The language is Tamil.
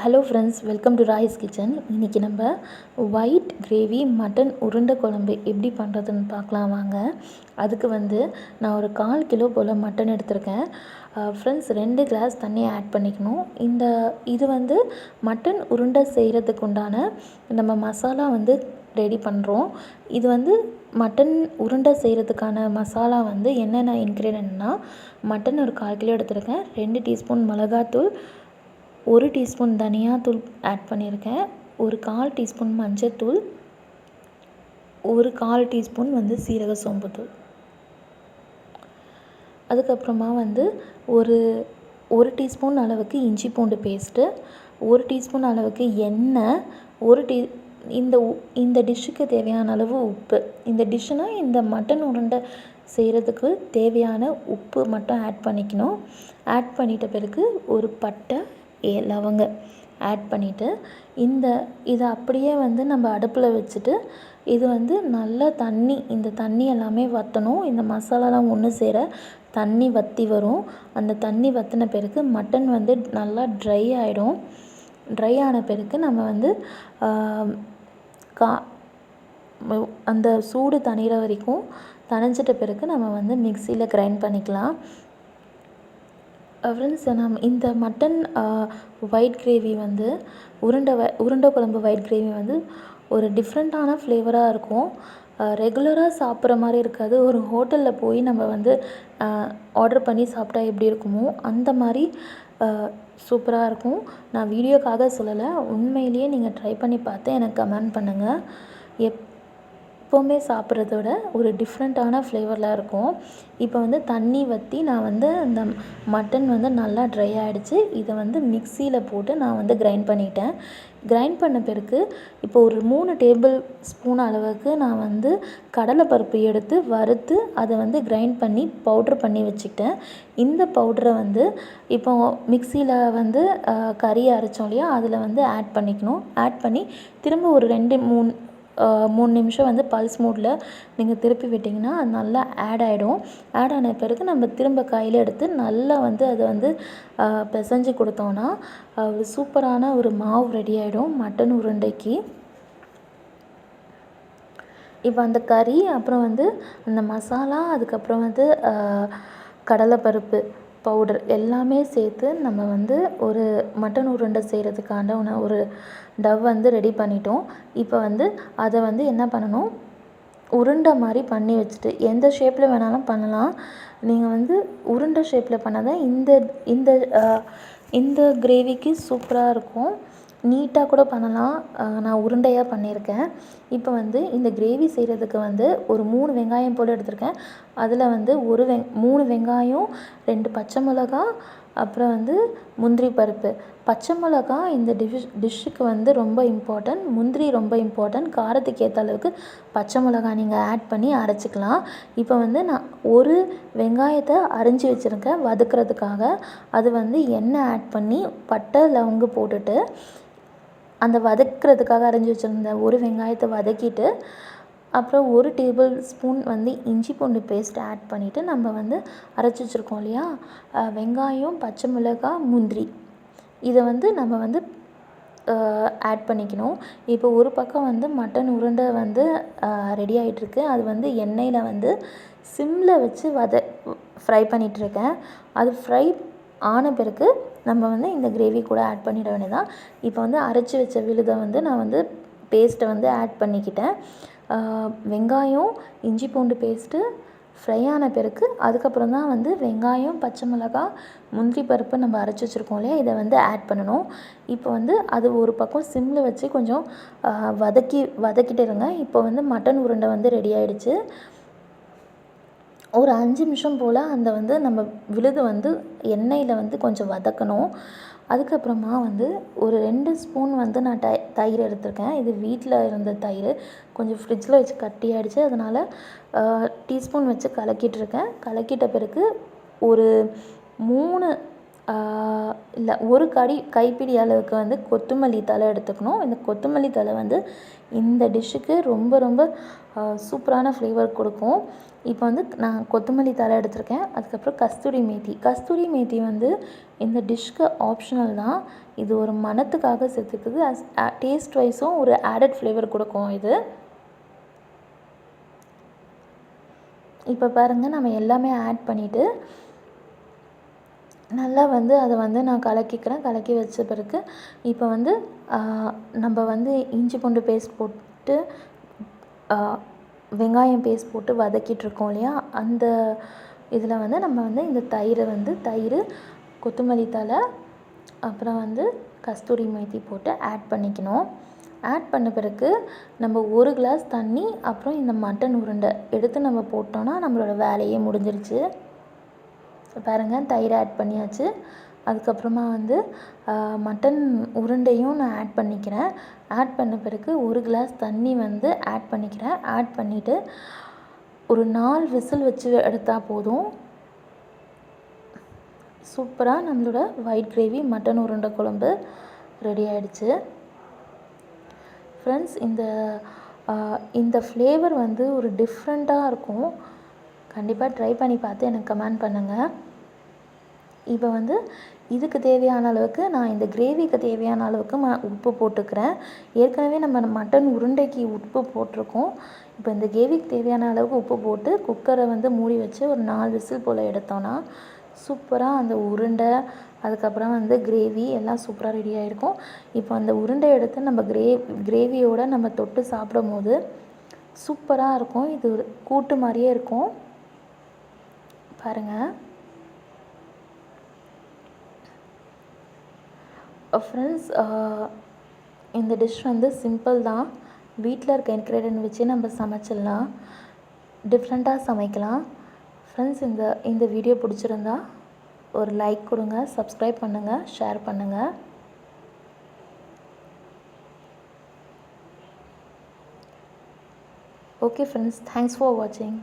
Hello friends, welcome to Royce kitchen. இன்றைக்கி நம்ம ஒயிட் கிரேவி மட்டன் உருண்டை குழம்பு எப்படி பண்ணுறதுன்னு பார்க்கலாம் வாங்க. அதுக்கு நான் ஒரு 1/4 கிலோ போல் மட்டன் எடுத்திருக்கேன். ஃப்ரெண்ட்ஸ், 2 கிளாஸ் தண்ணி ஆட் பண்ணிக்கணும். இது மட்டன் உருண்டை செய்கிறதுக்கு உண்டான நம்ம மசாலா ரெடி பண்ணுறோம். இது மட்டன் உருண்டை செய்கிறதுக்கான மசாலா என்னென்ன இன்க்ரீடியன்ட்னால், மட்டன் ஒரு 1/4 கிலோ எடுத்திருக்கேன். 2 டீஸ்பூன் மிளகாத்தூள், 1 டீஸ்பூன் தனியாத்தூள் ஆட் பண்ணியிருக்கேன். ஒரு 1/4 டீஸ்பூன் மஞ்சத்தூள், ஒரு 1/4 டீஸ்பூன் சீரக சோம்புத்தூள். அதுக்கப்புறமா ஒரு 1 டீஸ்பூன் அளவுக்கு இஞ்சி பூண்டு பேஸ்ட்டு, 1 டீஸ்பூன் அளவுக்கு எண்ணெய், இந்த டிஷ்ஷுக்கு தேவையான அளவு உப்பு. இந்த டிஷ்ஷுனால் இந்த மட்டன் உருண்டை செய்கிறதுக்கு தேவையான உப்பு மட்டும் ஆட் பண்ணிக்கணும். ஆட் பண்ணிட்ட பிறகு ஒரு பட்டை, லவங்க ஆட் பண்ணிவிட்டு இதை அப்படியே நம்ம அடுப்பில் வச்சுட்டு இது நல்லா இந்த தண்ணி எல்லாமே வற்றணும். இந்த மசாலாலாம் ஒன்று சேர தண்ணி வற்றி வரும். அந்த தண்ணி வற்றின பிறகு மட்டன் நல்லா ட்ரை ஆகிடும். ட்ரை ஆன பிறகு நம்ம அந்த சூடு தணிகிற வரைக்கும் தணிஞ்சிட்ட பிறகு நம்ம மிக்சியில் கிரைண்ட் பண்ணிக்கலாம். ஃப்ரெண்ட்ஸ், இந்த மட்டன் ஒயிட் கிரேவி உருண்டை குழம்பு ஒயிட் கிரேவி ஒரு டிஃப்ரெண்ட்டான ஃப்ளேவராக இருக்கும். ரெகுலராக சாப்பிட்ற மாதிரி இருக்காது. ஒரு ஹோட்டலில் போய் நம்ம ஆர்டர் பண்ணி சாப்பிட்டா எப்படி இருக்குமோ அந்த மாதிரி சூப்பராக இருக்கும். நான் வீடியோக்காக சொல்லலை, உண்மையிலேயே நீங்கள் ட்ரை பண்ணி பார்த்து எனக்கு கமெண்ட் பண்ணுங்கள். எப்போவுமே சாப்பிட்றத விட ஒரு டிஃப்ரெண்ட்டான ஃப்ளேவரில் இருக்கும். இப்போ தண்ணி வற்றி நான் அந்த மட்டன் நல்லா ட்ரை ஆகிடுச்சு. இதை மிக்சியில் போட்டு நான் கிரைண்ட் பண்ணிட்டேன். கிரைண்ட் பண்ண பிறகு இப்போ ஒரு 3 டேபிள் ஸ்பூன் அளவுக்கு நான் கடலைப்பருப்பு எடுத்து வறுத்து அதை கிரைண்ட் பண்ணி பவுட்ரு பண்ணி வச்சுக்கிட்டேன். இந்த பவுட்ரை இப்போ மிக்சியில் கறி அரைச்சோம் இல்லையா, அதில் ஆட் பண்ணிக்கணும். ஆட் பண்ணி திரும்ப ஒரு 3 நிமிஷம் பல்ஸ் மோடில் நீங்கள் திருப்பி விட்டிங்கன்னா அது நல்லா ஆட் ஆகிடும். ஆட் ஆன பிறகு நம்ம திரும்ப கையில் எடுத்து நல்லா அதை பிசைஞ்சு கொடுத்தோன்னா ஒரு சூப்பரான ஒரு மாவு ரெடி ஆகிடும் மட்டன் உருண்டைக்கு. இப்போ அந்த கறி, அப்புறம் அந்த மசாலா, அதுக்கப்புறம் கடலைப்பருப்பு பவுடர் எல்லாமே சேர்த்து நம்ம ஒரு மட்டன் உருண்டை செய்கிறதுக்கான ஒரு டவ் ரெடி பண்ணிட்டோம். இப்போ அதை என்ன பண்ணணும், உருண்டை மாதிரி பண்ணி வச்சுட்டு எந்த ஷேப்பில் வேணாலும் பண்ணலாம். நீங்கள் உருண்டை ஷேப்பில் பண்ணால் தான் இந்த கிரேவிக்கு சூப்பராக இருக்கும். நீட்டாக கூட பண்ணலாம். நான் உருண்டையாக பண்ணியிருக்கேன். இப்போ இந்த கிரேவி செய்கிறதுக்கு ஒரு 3 வெங்காயம் போல் எடுத்திருக்கேன். அதில் 3 வெங்காயம், 2 பச்சை மிளகா, அப்புறம் முந்திரி பருப்பு. பச்சை மிளகா இந்த டிஷ்ஷுக்கு ரொம்ப இம்பார்ட்டன்ட். முந்திரி ரொம்ப இம்பார்ட்டன்ட். காரத்துக்கு ஏற்ற அளவுக்கு பச்சை மிளகா நீங்கள் ஆட் பண்ணி அரைச்சிக்கலாம். இப்போ நான் ஒரு வெங்காயத்தை அரிஞ்சு வச்சுருக்கேன் வதக்கிறதுக்காக. அது எண்ணெய் ஆட் பண்ணி பட்டை, லவங்கு போட்டுட்டு அந்த வதக்கிறதுக்காக அரிஞ்சு வச்சுருந்த ஒரு வெங்காயத்தை வதக்கிட்டு, அப்புறம் 1 டேபிள் ஸ்பூன் இஞ்சி பூண்டு பேஸ்ட் ஆட் பண்ணிவிட்டு நம்ம அரைச்சி வச்சுருக்கோம் இல்லையா, வெங்காயம், பச்சை மிளகாய், முந்திரி, இதை நம்ம ஆட் பண்ணிக்கணும். இப்போ ஒரு பக்கம் மட்டன் உருண்டை ரெடி ஆகிட்டுருக்கு. அது எண்ணெயில் சிம்மில் வச்சு ஃப்ரை பண்ணிகிட்ருக்கேன். அது ஃப்ரை ஆன பிறகு நம்ம இந்த கிரேவி கூட ஆட் பண்ணிட வேண்டியதான். இப்போ அரைச்சி வச்ச விழுதை நான் பேஸ்ட்டை ஆட் பண்ணிக்கிட்டேன். வெங்காயம், இஞ்சி பூண்டு பேஸ்ட்டு ஃப்ரை ஆன பிறகு அதுக்கப்புறம் தான் வெங்காயம், பச்சை மிளகாய், முந்திரி பருப்பு நம்ம அரைச்சி வச்சுருக்கோம் இல்லையா, இதை ஆட் பண்ணணும். இப்போ அது ஒரு பக்கம் சிம்மில் வச்சு கொஞ்சம் வதக்கிட்டு இருங்க. இப்போ மட்டன் உருண்டை ரெடி ஆகிடுச்சு. ஒரு 5 நிமிஷம் போல் அந்த நம்ம விழுது எண்ணெயில் கொஞ்சம் வதக்கணும். அதுக்கப்புறமா ஒரு 2 ஸ்பூன் நான் தயிர் எடுத்திருக்கேன். இது வீட்டில் இருந்த தயிர், கொஞ்சம் ஃப்ரிட்ஜில் வச்சு கட்டி ஆகிடுச்சு. அதனால் டீஸ்பூன் வச்சு கலக்கிட்டுருக்கேன். கலக்கிட்ட பிறகு ஒரு 3 இல்லை ஒரு கைப்பிடி அளவுக்கு வந்து கொத்தமல்லி தழை எடுத்துக்கணும். இந்த கொத்தமல்லி தழை வந்து இந்த டிஷ்ஷுக்கு ரொம்ப ரொம்ப சூப்பரான ஃப்ளேவர் கொடுக்கும். இப்போ வந்து நான் கொத்தமல்லி தழை எடுத்திருக்கேன். அதுக்கப்புறம் கஸ்தூரி மேத்தி வந்து இந்த டிஷ்க்கு ஆப்ஷனல் தான். இது ஒரு மணத்துக்காக சேர்த்துக்குது. டேஸ்ட் வைஸும் ஒரு ஆடட் ஃப்ளேவர் கொடுக்கும் இது. இப்போ பாருங்கள், நம்ம எல்லாமே ஆட் பண்ணிவிட்டு நல்லா வந்து அதை வந்து நான் கலக்கி வச்ச பிறகு இப்போ வந்து நம்ம வந்து இஞ்சி பூண்டு பேஸ்ட் போட்டு வெங்காயம் பேஸ்ட் போட்டு வதக்கிட்டுருக்கோம் இல்லையா, அந்த இதில் வந்து நம்ம வந்து இந்த தயிர், கொத்தமல்லி தழை, அப்புறம் வந்து கஸ்தூரி மேத்தி போட்டு ஆட் பண்ணிக்கணும். ஆட் பண்ண பிறகு நம்ம ஒரு கிளாஸ் தண்ணி அப்புறம் இந்த மட்டன் உருண்டை எடுத்து நம்ம போட்டோன்னா நம்மளோட வேலையே முடிஞ்சிருச்சு. பாருங்கள், தயிர் ஆட் பண்ணியாச்சு. அதுக்கப்புறமா வந்து மட்டன் உருண்டையும் நான் ஆட் பண்ணிக்கிறேன். ஆட் பண்ண பிறகு ஒரு கிளாஸ் தண்ணி வந்து ஆட் பண்ணிக்கிறேன். ஆட் பண்ணிவிட்டு ஒரு 4 விசில் வச்சு எடுத்தால் போதும். சூப்பராக நம்மளோட ஒயிட் கிரேவி மட்டன் உருண்டை குழம்பு ரெடி ஆகிடுச்சு. ஃப்ரெண்ட்ஸ், இந்த ஃப்ளேவர் வந்து ஒரு டிஃப்ரெண்ட்டாக இருக்கும். கண்டிப்பாக ட்ரை பண்ணி பார்த்து எனக்கு கமெண்ட் பண்ணுங்கள். இப்போ வந்து இதுக்கு தேவையான அளவுக்கு நான் இந்த கிரேவிக்கு தேவையான அளவுக்கு உப்பு போட்டுக்கிறேன். ஏற்கனவே நம்ம மட்டன் உருண்டைக்கு உப்பு போட்டிருக்கோம். இப்போ இந்த கிரேவிக்கு தேவையான அளவுக்கு உப்பு போட்டு குக்கரை வந்து மூடி வச்சு ஒரு 4 விசில் போல் எடுத்தோன்னா சூப்பராக அந்த உருண்டை, அதுக்கப்புறம் வந்து கிரேவி எல்லாம் சூப்பராக ரெடி ஆகிருக்கும். இப்போ அந்த உருண்டை எடுத்து நம்ம கிரேவியோடு நம்ம தொட்டு சாப்பிடும் போது சூப்பராக இருக்கும். இது ஒரு கூட்டு மாதிரியே இருக்கும். பாருங்கள் ஃப்ரெண்ட்ஸ், இந்த டிஷ் வந்து சிம்பிள் தான். வீட்டில் இருக்க இன்க்ரீடியன்ட் வச்சு நம்ம சமைச்சிடலாம், டிஃப்ரெண்ட்டாக சமைக்கலாம். ஃப்ரெண்ட்ஸ், இந்த வீடியோ பிடிச்சிருந்தா ஒரு லைக் கொடுங்க, சப்ஸ்கிரைப் பண்ணுங்கள், ஷேர் பண்ணுங்கள். ஓகே ஃப்ரெண்ட்ஸ், தேங்க்ஸ் ஃபார் வாட்சிங்.